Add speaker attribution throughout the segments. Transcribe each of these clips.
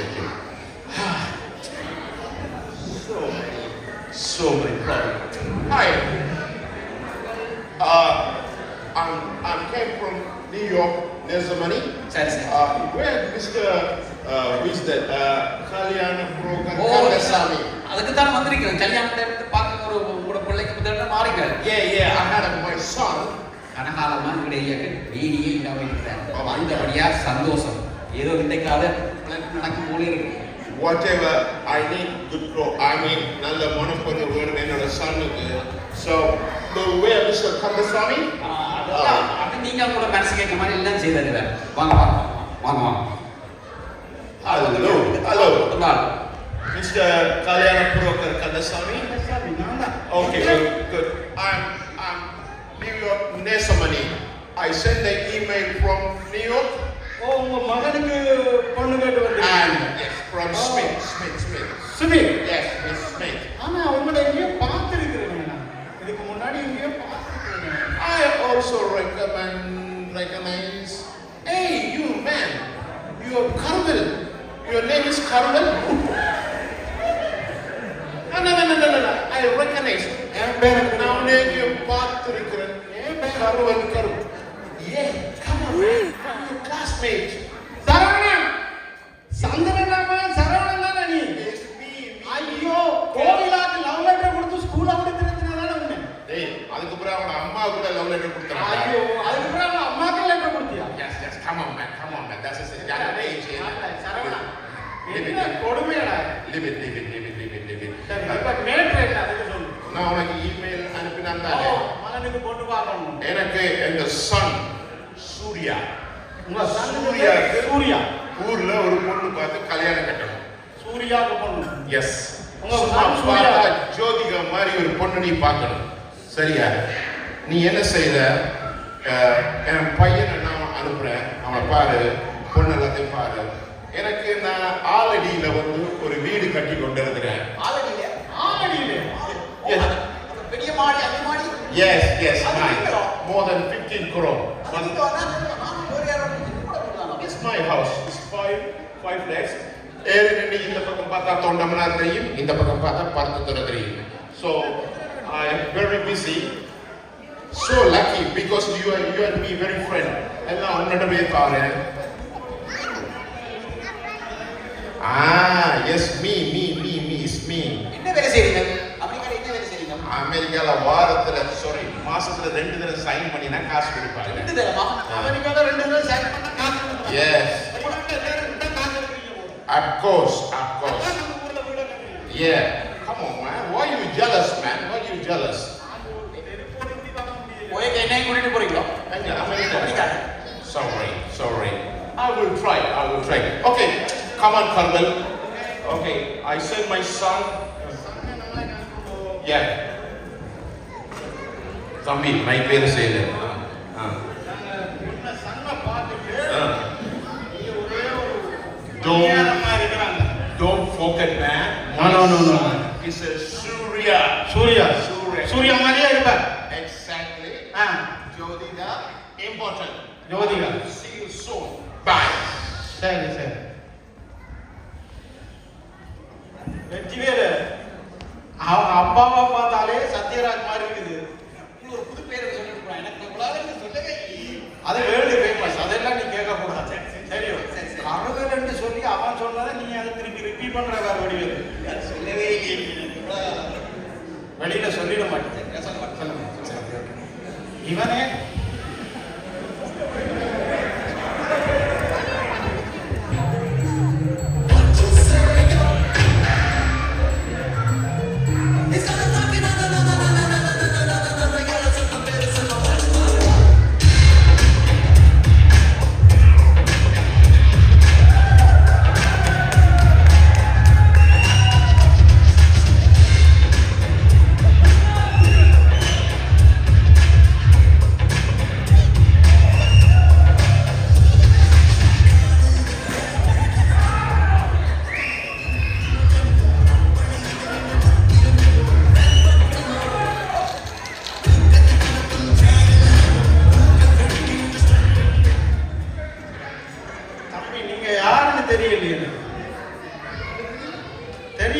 Speaker 1: thank you. So many problems. Hi. I'm came from New York, Nezamani. Where Mr. Who is that? Kalyana Kandasamy.
Speaker 2: அதுக்குத்தான் வந்திருக்கேன். கல்யாணத்தை பார்க்க ஒரு உங்களோட பிள்ளைக்கு முதல்ல மாறிங்க.
Speaker 1: Yeah, I had my son.
Speaker 2: கனகாலமா இடையே வீடியே இல்லாம இருக்கிறாங்க. வந்தபடியா சந்தோஷம். ஏதோ இன்றைக்காக நடக்கும் போல இருக்கு.
Speaker 1: Whatever I need good clothes. I mean, நல்ல மனப்பொண்ணு வேணும் என்னோட சன்னுக்கு. So, where Mr. Kandasamy?
Speaker 2: அது நீங்க கூட மனசு கேட்க மாதிரி எல்லாம் செய்தாரு. வாங்க.
Speaker 1: Hello. Mr. Kalyana Kandasamy? Okay, good. I'm New York, Nezamani. I sent an email from New York.
Speaker 3: உங்க மகனுக்கு பொண்ணு கேட்டு வந்து
Speaker 1: Yes, from Smith.
Speaker 3: Sumit.
Speaker 1: Yes, Miss Smith.
Speaker 3: ஆனா உங்களை எங்கேயோ பார்த்துருக்கிறேன் நான். இதுக்கு முன்னாடி எங்கேயோ பார்த்துருக்கிறேன்.
Speaker 1: I also recognize. Hey, you man, you are Carmel. Your name is Carmel. No. I recognize. நான் எங்கேயோ பார்த்துருக்கிறேன். Carmel. Yeah, come on, man. Your classmate.
Speaker 3: Saravanan. சந்திரனாமா Saravanan தானே நீ?
Speaker 1: Yes, me.
Speaker 3: ஐயோ, கோவிலாக்கு லவ் லெட்டர் கொடுத்து ஸ்கூல்ல அப்படி திருத்தினதானே உன்னை?
Speaker 1: டேய், அதுக்கு அப்புறம் அவன அம்மா கூட லவ் லெட்டர் கொடுத்தாங்க.
Speaker 3: ஐயோ, அதுக்கு அப்புறம் அம்மாக்கு லெட்டர் கொடுத்தியா?
Speaker 1: Yes. Come on, man. That's a young age.
Speaker 3: Saravanan. என்ன கொடுமையடா?
Speaker 1: Leave it.
Speaker 3: சரி, இப்ப மேட்ரு என்ன அதுக்கு சொல்லு.
Speaker 1: நான் உனக்கு இமெயில் அனுப்பினான் தானே.
Speaker 3: மகனுக்கு பொண்ணு பார்க்கணும்.
Speaker 1: எனக்கு எங்க சன் சூர்யா.
Speaker 3: உங்க
Speaker 1: சூர்யா ஊர்ல ஒரு பொண்ணு பார்த்து கல்யாணம் கட்டணும்.
Speaker 3: சூர்யாக்கு பொண்ணு.
Speaker 1: எஸ்.
Speaker 3: உங்க சன் சூர்யா
Speaker 1: ஜோதிகா மாதிரி ஒரு பொண்ணு நீ பார்க்கணும். சரியா? நீ என்ன செய்த? என் பையனை நான் அனுப்புறேன். அவனை பாரு, பொண்ணு எல்லாத்தையும் பாரு. எனக்கு நான் ஆலடியில வந்து ஒரு வீடு கட்டி கொண்டு இருக்கிறேன்.
Speaker 3: ஆலடியில பெரிய மாடி அந்த மாடி.
Speaker 1: Yes, nice. More than 15 crore. It's my house. It's five flats. இந்த பக்கம் பார்த்தா தொண்டமனார் தெரியும், இந்த பக்கம் பார்த்தா பருத்தத்துறை தெரியும். So I am very busy. So lucky because you and me very friend. எல்லாம் உன்னிடமே பாரு. Yes, me. It's me.
Speaker 2: என்ன வேலை செய்றீங்க? அமெரிக்கால என்ன வேலை செய்றீங்க?
Speaker 1: அமெரிக்கால மாசத்துல 2 தடவை சைன் பண்ணினா காசு கொடுப்பாங்க.
Speaker 2: 2 தடவை
Speaker 3: அமெரிக்கால 2 தடவை சைன் பண்ணா காசு கொடுப்பாங்க.
Speaker 1: Yes.
Speaker 3: உங்களுக்கு ரெண்டு காசு கொடுப்பீங்க.
Speaker 1: Of course. Yeah. Come on, man. Why you jealous, man?
Speaker 2: போய் என்ன கூட்டிட்டு போறீங்களோ?
Speaker 1: America. Sorry. I will try. Okay. Come on, Carmel. Okay. I send my son. Yeah. Thambi, my பேரு Setu. Don't forget, man.
Speaker 3: No.
Speaker 1: He says Surya.
Speaker 3: Surya மாதிரியே இருப்பார்.
Speaker 1: Exactly. Jyotika, important.
Speaker 3: Jyothika.
Speaker 1: See you soon. Bye.
Speaker 3: சரி. வெற்றிவேலு அப்பாவை பார்த்தாலே சத்யராஜ் மாதிரி இருக்குது.
Speaker 2: ஒரு புது பேரை சொல்லிட்டு போறேன். எனக்கு உலகத்துல சொல்லவே
Speaker 3: அது வேர்ல்டு ஃபேமஸ். அதெல்லாம் நீ கேட்க கூடாது. சரியோ? கருவேலன்னு சொல்லி அவன் சொன்னதை நீ அதை திருப்பி ரிப்பீட் பண்ற வேற வடிவேலு.
Speaker 2: சொல்லவே
Speaker 3: வெளியில சொல்லிட மாட்டேன்.
Speaker 2: சொல்லுங்க.
Speaker 3: இவனே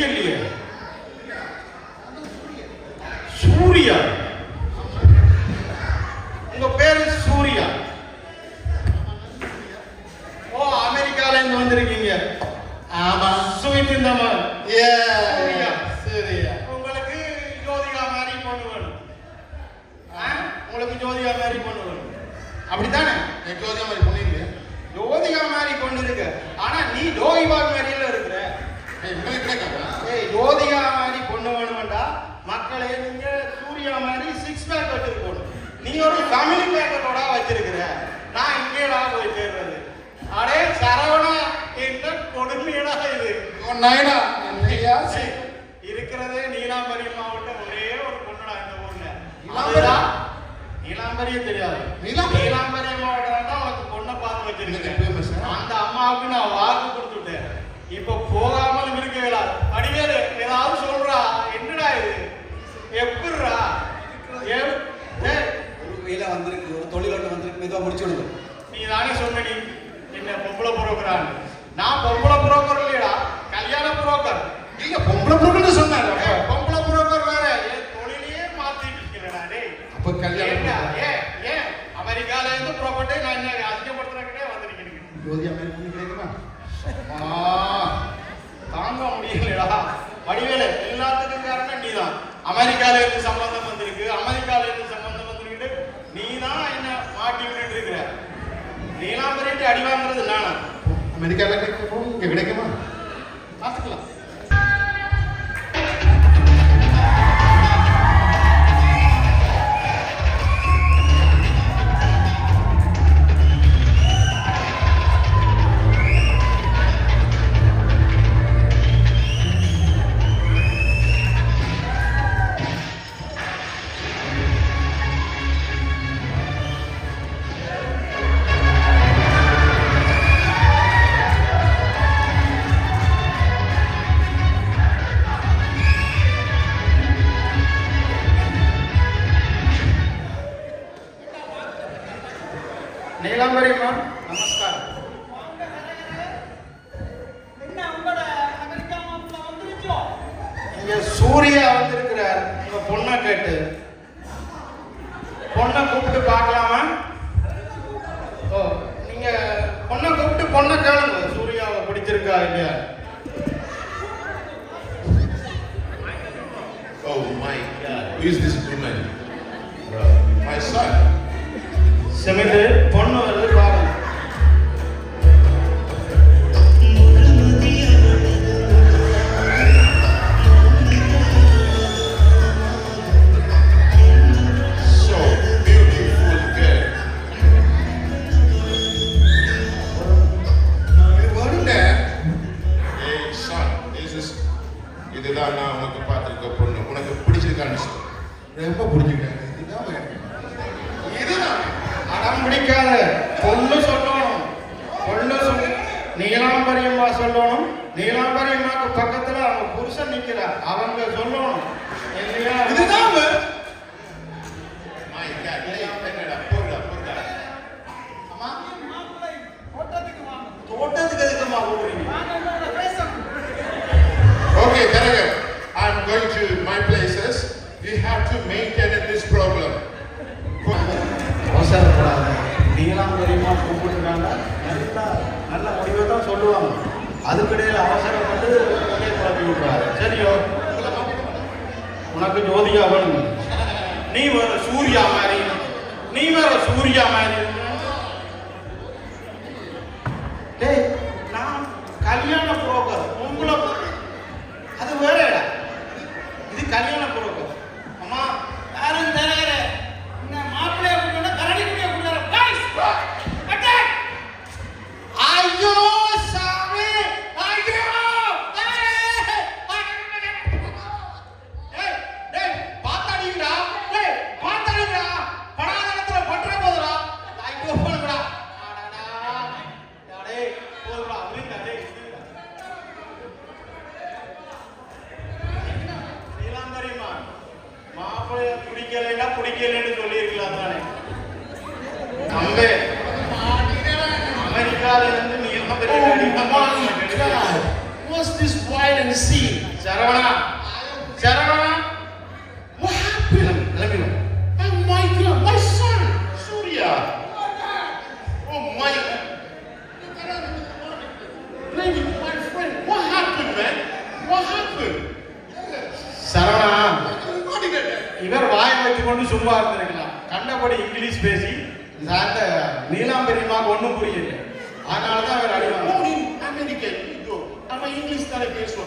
Speaker 3: தெரியலையே. சூர்யா, உங்க பேரு சூர்யா. ஓ, அமெரிக்கால இருந்து வந்திருக்கீங்க.
Speaker 4: ஆமா.
Speaker 3: ஸ்வீட் இந்த மாதிரி.
Speaker 4: சூர்யா. சூர்யா.
Speaker 3: உங்களுக்கு ஜோதிகா மாதிரி பொண்ணு வேணும். உங்களுக்கு ஜோதிகா மாதிரி பொண்ணு வேணும். அப்படித்தானே?
Speaker 4: ஜோதிகா மாதிரி பண்ணிருக்கீங்க.
Speaker 3: ஜோதிகா மாதிரி பொண்ணு இருக்கு. ஆனா நீ ஜோதிபாக் மாதிரில இருக்கிற. ஜோதிகா மாதிரி பொண்ணு வேணும்டா மக்களே, நீங்க சூர்யா மாதிரி 6 பேக் வச்சிருக்கணும். நீ ஒரு ஃபேமிலி பேக்கரோட வச்சிருக்கிற. நான் இங்கேடா போய் சேர்றது. அடே சரவணா, என்ன கொடுமையடா இது.
Speaker 4: நயனா என்னையா
Speaker 3: இருக்கிறதே நீலாம்பரி மாவட்டம் ஒரே ஒரு பொண்ணுடா இந்த ஊர்ல. நீலாம்பரியே தெரியாது. நீலாம்பரி மாவட்டம் தான் உனக்கு பொண்ணை பார்த்து வச்சிருக்கேன். அந்த அம்மாவுக்கு நான் வாக்கு கொடுத்துட்டேன். இப்ப போகாமல் இருக்கீங்களா? அடிவேலு ஏதாவது சொல்றா. என்னடா இது? எப்படிரா?
Speaker 2: ஒரு வேலை வந்திருக்கு, ஒரு தொழிலோட வந்திருக்கு, மெதுவா முடிச்சு விடுங்க.
Speaker 3: நீ தானே சொன்ன நீ என்ன பொம்பளை புரோக்கரான்னு. நான் பொம்பளை புரோக்கர் இல்லையடா, கல்யாண புரோக்கர்.
Speaker 4: இல்ல பொம்பளை புரோக்கர்னு சொன்னாரு.
Speaker 3: பொம்பளை புரோக்கர் வேற. என் தொழிலையே மாத்திட்டு இருக்கிறேடா டேய்.
Speaker 4: அப்ப கல்யாணம்
Speaker 3: ஏன் அமெரிக்கால இருந்து புறப்பட்டு நான் என்ன அதிகப்படுத்துறதுக்கே வந்திருக்கேன்.
Speaker 4: ஜோதிகா மாதிரி பொண்ணு கிடைக்குமா?
Speaker 3: தாங்க முடியலடா வடிவேலு. எல்லாத்துக்கும் காரணம் நீதான். அமெரிக்கால இருந்து சம்பந்தம் வந்திருக்கு, அமெரிக்கால இருந்து சம்பந்தம் வந்திருக்கு. நீ தான் என்ன மாட்டி விட்டுட்டு இருக்கிற. நீலாம்பரிட்டு அடி வாங்குறது நானா?
Speaker 4: அமெரிக்கால கிடைக்கும், இங்க கிடைக்குமா?
Speaker 3: பார்த்துக்கலாம். நீலாம்பரி அம்மா, நமஸ்காரம். இங்க சூர்யா வந்திருக்கிறார். உங்க பொண்ணை கேட்டு பொண்ணை கூப்பிட்டு பார்க்கலாமா? ஓ, நீங்க பொண்ணை கூப்பிட்டு பொண்ணை கேளுங்க. சூர்யாவை பிடிச்சிருக்கா இல்லையா?
Speaker 1: Oh my God, who is this woman? My son.
Speaker 3: செமிட்டு பொண்ணு வருது பாருங்க.
Speaker 1: So beautiful girl. Hey son, இதுதான் நான் உனக்கு பார்த்திருக்க பொண்ணு. உனக்கு பிடிச்சிருக்கான்னு சொல்லு.
Speaker 4: ரொம்ப பிடிச்சிருக்காங்க. இதுதான்
Speaker 3: அடம் பிடிக்காத. பொண்ணு சொல்லணும். பொண்ணு சொல்லு. நீலாம்பரி அம்மா சொல்லணும். நீலாம்பரி அம்மாக்கு பக்கத்துல அவங்க புருஷன் நிக்கிறார். அவங்க சொல்லணும். இல்லையா?
Speaker 4: இதுதான்
Speaker 1: My God, என்னடா போடா.
Speaker 4: அம்மா
Speaker 3: தோட்டத்துக்கு எதுக்குமா போடுறீங்க?
Speaker 1: Okay, very good. I'm going to my places. We have to maintain this problem.
Speaker 3: அவசரப்படாத. நீலாம்பரி அம்மா கூப்பிட்டுருக்காங்க. நல்ல முடிவை தான் சொல்லுவாங்க. அதுக்கிடையில் அவசரப்பட்டு குழப்பி விட்டுறாரு. சரியோ? உனக்கு ஜோதிகா வேணும். நீ வேற சூர்யா மாதிரி. டேய், நான் கல்யாண புரோக்கர். உங்களை அது வேற இடம். இது கல்யாண புரோக்கர். அம்மா யாரும் தராரு. மாப்பிள்ளைய கூப்பிட்டு கரடி குடிய கூப்பிடுறாரு. ஐயோ சாமி, ஐயோ. டேய் பாத்தாடிங்கடா. படாதத்துல பட்டற போதுடா. ஐயோ போடுடா. அடடா. டேய் போடுடா. அப்படிடா டேய். நீலாம்பரிமா மாப்பிள்ளைய பிடிக்கலன்னு சொல்லியிருக்கலாம் தானே. நம்பே அமெரிக்கால இருந்து Neelambari
Speaker 1: what's this wild and scene?
Speaker 3: Saravana
Speaker 1: What happened?
Speaker 3: கிளம்பி வா.
Speaker 1: Oh my God, my son, Surya. Oh my. Baby, my friend, what happened, man? What happened?
Speaker 3: Saravana இவர் வாய் வச்சுக்கொண்டு சும்மா இருந்திருக்கலாம். கண்டபடி இங்கிலீஷ் பேசி அந்த நீலாம்பரியமாக ஒன்றும் புரியல. அதனால தான் அவர் அடிவாங்க.
Speaker 1: Morning, American. Yo, I'm an English therapist.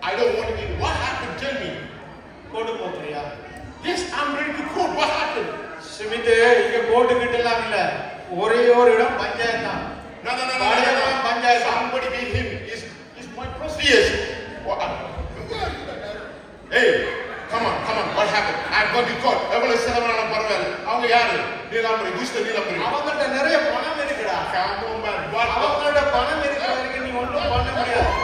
Speaker 1: I don't want to be. What happened? Tell me.
Speaker 3: Code போட்டுறியா?
Speaker 1: Yes, I'm ready to quote. What happened?
Speaker 3: Sumit இங்க கோடு கிட்டலாம் இல்ல. ஒரே ஒரு இடம் பஞ்சாயத்து தான்.
Speaker 1: No.
Speaker 3: Panchayat.
Speaker 1: Somebody beat him. It's my procedures. Hey, come on. What happened? I got the caught. எவ்வளவு செலவானாலும் பரவாயில்ல. அவங்க யாரு? நீலாம்பரி, துஷ்ட நீலாம்பரி.
Speaker 3: அவங்கள்ட்ட நிறைய பணம் இருக்குடா.
Speaker 1: Come on, man. What?
Speaker 3: அவங்கள்ட்ட பணம் இருக்கிற வரைக்கும் நீ ஒன்றும் பண்ண முடியாது.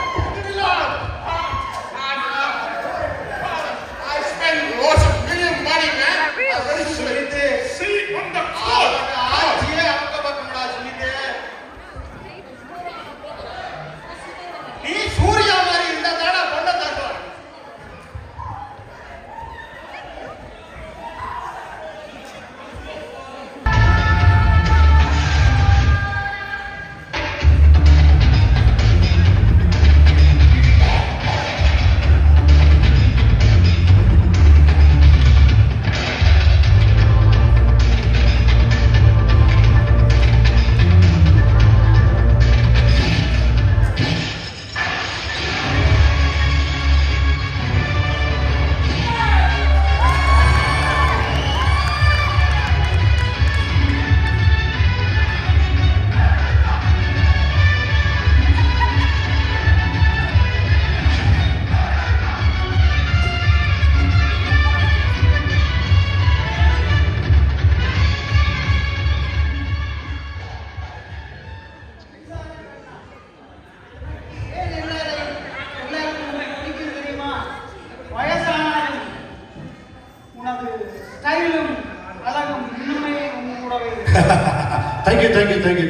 Speaker 1: I spend lots of million money, man. I'm very sure.
Speaker 3: Sumit
Speaker 1: See on the court.
Speaker 3: ஆட்சியே அவங்க பக்கம்டா சுமித். நீ சூர்யா மாதிரி இருந்தா தானே பொண்ணை தருவான்.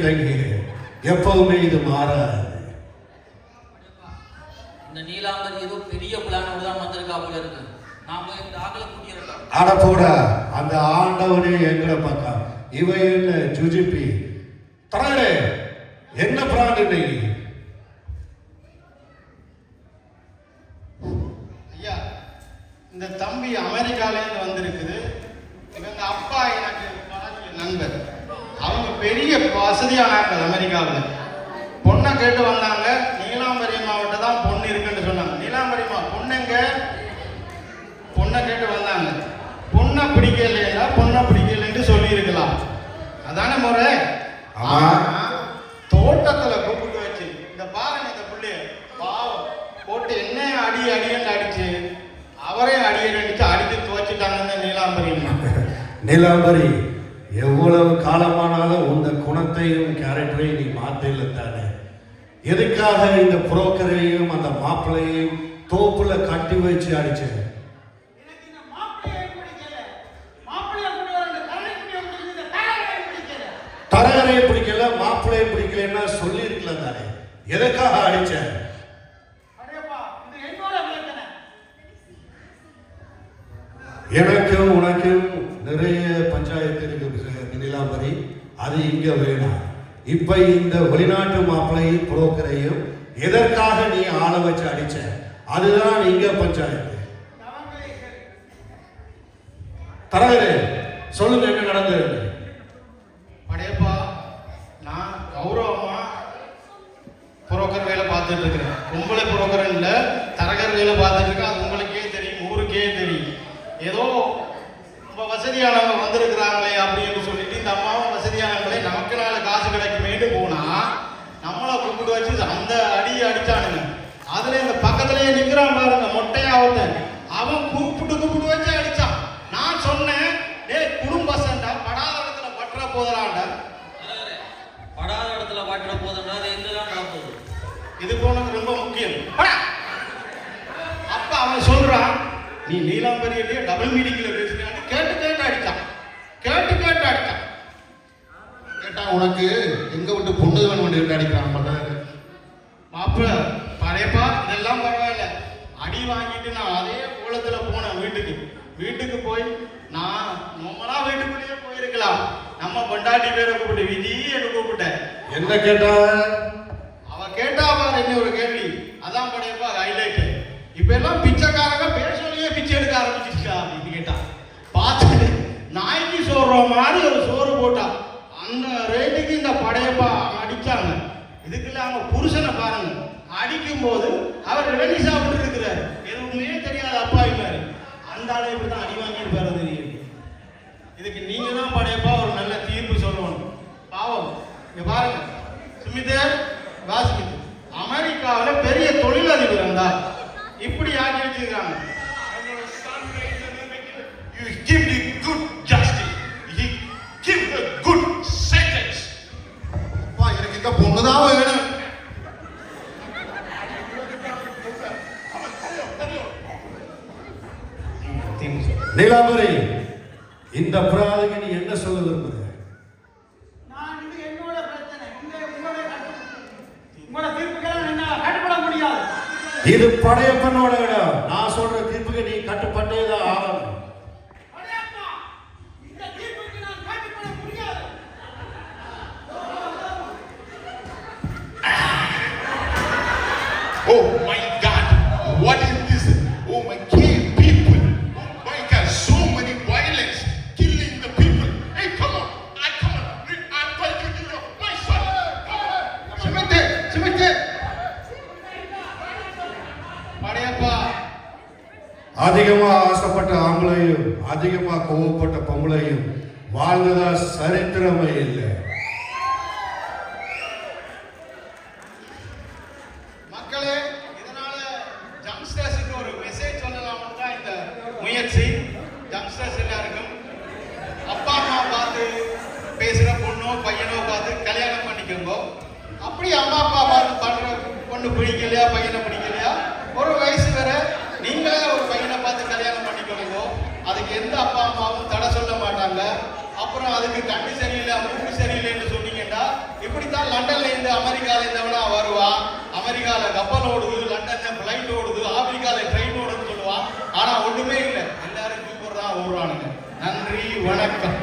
Speaker 5: தேங்க்யூ. எப்பவுமே இது மாறாது.
Speaker 6: இந்த நீலாம்பரி ஏதோ பெரிய பிளானோட தான் வந்திருக்கா போல இருக்கு. நாம இந்த ஆகல கூட்டியிருக்கோம்.
Speaker 5: அட போடா, அந்த ஆண்டவனே எங்கட பக்கம். இவ என்ன ஜுஜிபி தரே என்ன பிராண்ட் இன்னைக்கு?
Speaker 3: ஐயா, இந்த தம்பி அமெரிக்காலேருந்து வந்திருக்குது. இவங்க அப்பா எனக்கு பழகிய நண்பர். அவங்க பெரிய வசதியானார்கள் அமெரிக்காவில். பொண்ணை கேட்டு வந்தாங்க. நீலாம்பரி மாவட்டம் தான் பொண்ணு இருக்குன்னு சொன்னாங்க. நீலாம்பரிமா பொண்ணுங்க பொண்ணை கேட்டு வந்தாங்க. பொண்ணை பிடிக்கலன்னு சொல்லியிருக்கலாம். அதானே முறை. தோட்டத்தில் கூப்பிட்டு வச்சு இந்த பாருங்க, இந்த பிள்ளைய பாவம் போட்டு என்ன அடின்னு அடிச்சு அவரே அடிச்சு துவச்சிட்டாங்கன்னு
Speaker 5: நீலாம்பரி எவ்வளவு காலமானாலும் உந்த குணத்தையும் கேரக்டரையும் நீ மாத்தல தானே. எதுக்காக இந்த புரோக்கரையும் அந்த மாப்பிள்ளையும் தோப்புல கட்டி வச்சு அடிச்ச? தரகரையை பிடிக்கல, மாப்பிள்ளையை பிடிக்கலன்னா சொல்லி இருக்கல தானே. எதுக்காக அடிச்ச? எனக்கும் உனக்கும் நிறைய பஞ்சாயத்து இருக்கு நீலாம்பரி. அது இங்க வேணும். இப்ப இந்த வெளிநாட்டு மாப்பிள்ளையும் புரோக்கரையும் எதற்காக நீ ஆள வச்சு அடிச்ச? அதுதான் இங்க பஞ்சாயத்து. தரகரே சொல்லுங்க, என்ன நடந்தது?
Speaker 3: அடேப்பா, நான் கௌரவமா புரோக்கர் வேலை பார்த்துட்டு இருக்கிறேன். பொம்பளை புரோக்கர் இல்ல, தரகர் வேலை பார்த்துட்டு இருக்கேன். அது உங்களுக்கே தெரியும், ஊருக்கே தெரியும். ஏதோ ரொம்ப வசதியானவங்க வந்திருக்கிறாங்களே அப்படின்னு சொல்லிட்டு இந்த அம்மாவும் வசதியானவங்களே நமக்கு நாலு காசு கிடைக்குமேட்டு போனா நம்மளை கூப்பிட்டு வச்சு அந்த அடிச்சானுங்க. அதுல இந்த பக்கத்துலயே நிக்கிறான் பாருங்க, மொட்டையா ஒருத்தன். அவன் கூப்பிட்டு வச்சு அடிச்சான். நான் சொன்னேன், டேய் குடும்ப சண்டை படாத இடத்துல பற்ற போதலாண்ட.
Speaker 6: படாத இடத்துல பற்ற போதுன்னா அது எங்கதான் நடக்குது?
Speaker 3: இது போனது ரொம்ப முக்கியம். அப்ப அவன் சொல்றான், நீ நீலாம்பரியிலேயே டபுள் மீனிங்ல பேசுறான்னு கேட்டு அடிச்சான்.
Speaker 4: கேட்டா உனக்கு எங்க விட்டு பொண்ணு வேணும் அடிக்கிறான் பண்ண
Speaker 3: மாப்பிள்ள பழையப்பா அதெல்லாம் பரவாயில்ல. அடி வாங்கிட்டு நான் அதே கோலத்துல போனேன் வீட்டுக்கு போய் நான் நம்மளா வீட்டுக்குள்ளேயே போயிருக்கலாம். நம்ம பொண்டாட்டி பேரை கூப்பிட்டு விஜி என்று கூப்பிட்டேன்.
Speaker 5: என்ன கேட்டா?
Speaker 3: அவ கேட்டா பாரு என்ன ஒரு கேள்வி. அதான் படையப்பா ஹைலைட். இப்ப எல்லாம் பிச்சைக்காரங்க பேசலையே பிச்சை எடுக்க ஆரம்பிச்சிருக்கா அப்படின்னு கேட்டா. பார்த்துட்டு நாய்க்கு சோறுற மாதிரி ஒரு சோறு போட்டா. அந்த ரேட்டுக்கு இந்த படையப்பா அடிச்சாங்க. இதுக்குள்ள அவங்க புருஷனை பாருங்க, அடிக்கும் போது அவர் ரெடி சாப்பிட்டு இருக்கிறாரு. எதுவுமே தெரியாத அப்பா இல்லாரு. அந்த ஆளை இப்படிதான் அடி வாங்கியிருப்பாரு தெரியும். இதுக்கு நீங்க தான் படையப்பா ஒரு நல்ல தீர்ப்பு சொல்லணும். பாவம் இங்க பாருங்க, சுமிதர் வாஸ்மித் அமெரிக்காவில் பெரிய தொழிலதிபர் இருந்தார். இப்படி ஆக்கி வச்சிருக்காங்க.
Speaker 1: You give the good justice. He give the good sentence.
Speaker 4: அப்பா எனக்கு இந்த பொண்ணு தான் வேணும்.
Speaker 5: நீலாம்பரி, இந்த பிராதிக்கு நீ என்ன சொல்ல விரும்புற?
Speaker 3: நான் இது என்னோட பிரச்சனை. உங்களோட தீர்ப்புக்கெல்லாம் என்னால கட்டுப்பட முடியாது.
Speaker 5: இது படையப்பனோட இடம். நான் சொல்ற தீர்ப்புக்கு நீ கட்டுப்பட்டேதான் ஆகணும்.
Speaker 3: படையப்பா, இந்த தீர்ப்புக்கு நான் கட்டுப்பட முடியாது.
Speaker 1: Oh my God, what is this? Oh my gay people. Oh my God, so many violence, killing the people. Hey, come on, come on. I'm going to do my son.
Speaker 3: சுமித்து Padayappa,
Speaker 5: அதிகமா ஆசைப்பட்ட ஆம்பளையும் அதிகமா கோவப்பட்ட பொம்பளையும் வாழ்ந்ததா சரித்திரமே இல்லை.
Speaker 3: மக்களே, இதனால ஜங்ஸ்டர்ஸுக்கு ஒரு மெசேஜ் சொல்லலாம்னு தான் இந்த முயற்சி. ஜங்ஸ்டர்ஸ் எல்லாருக்கும் அப்பா அம்மா பார்த்து பேசுற பொண்ணோ பையனோ பார்த்து கல்யாணம் பண்ணிக்கோங்க. அப்படி அம்மா அப்பா பார்த்து பண்ற பொண்ணு பிடிக்கலையா பையனை பிடிக்கலையா, ஒரு வயசு வர நீங்களே ஒரு பையனை பார்த்து கல்யாணம் பண்ணிக்கோங்க. அதுக்கு எந்த அப்பா அம்மாவும் தடை சொல்ல மாட்டாங்க. அப்புறம் அதுக்கு கண்ணு சரியில்லை மூக்கு சரியில்லைன்னு சொன்னீங்கன்னா, இப்படித்தான் லண்டன்ல இருந்து அமெரிக்கால இருந்தவனா வருவான். அமெரிக்கால கப்பல் ஓடுது, லண்டன்ல பிளைட் ஓடுது, ஆப்பிரிக்கால ட்ரெயின் ஓடுதுன்னு சொல்லுவான். ஆனா ஒண்ணுமே இல்லை, எல்லாரும் கூப்பிடுறா ஓடுறானுங்க. நன்றி, வணக்கம்.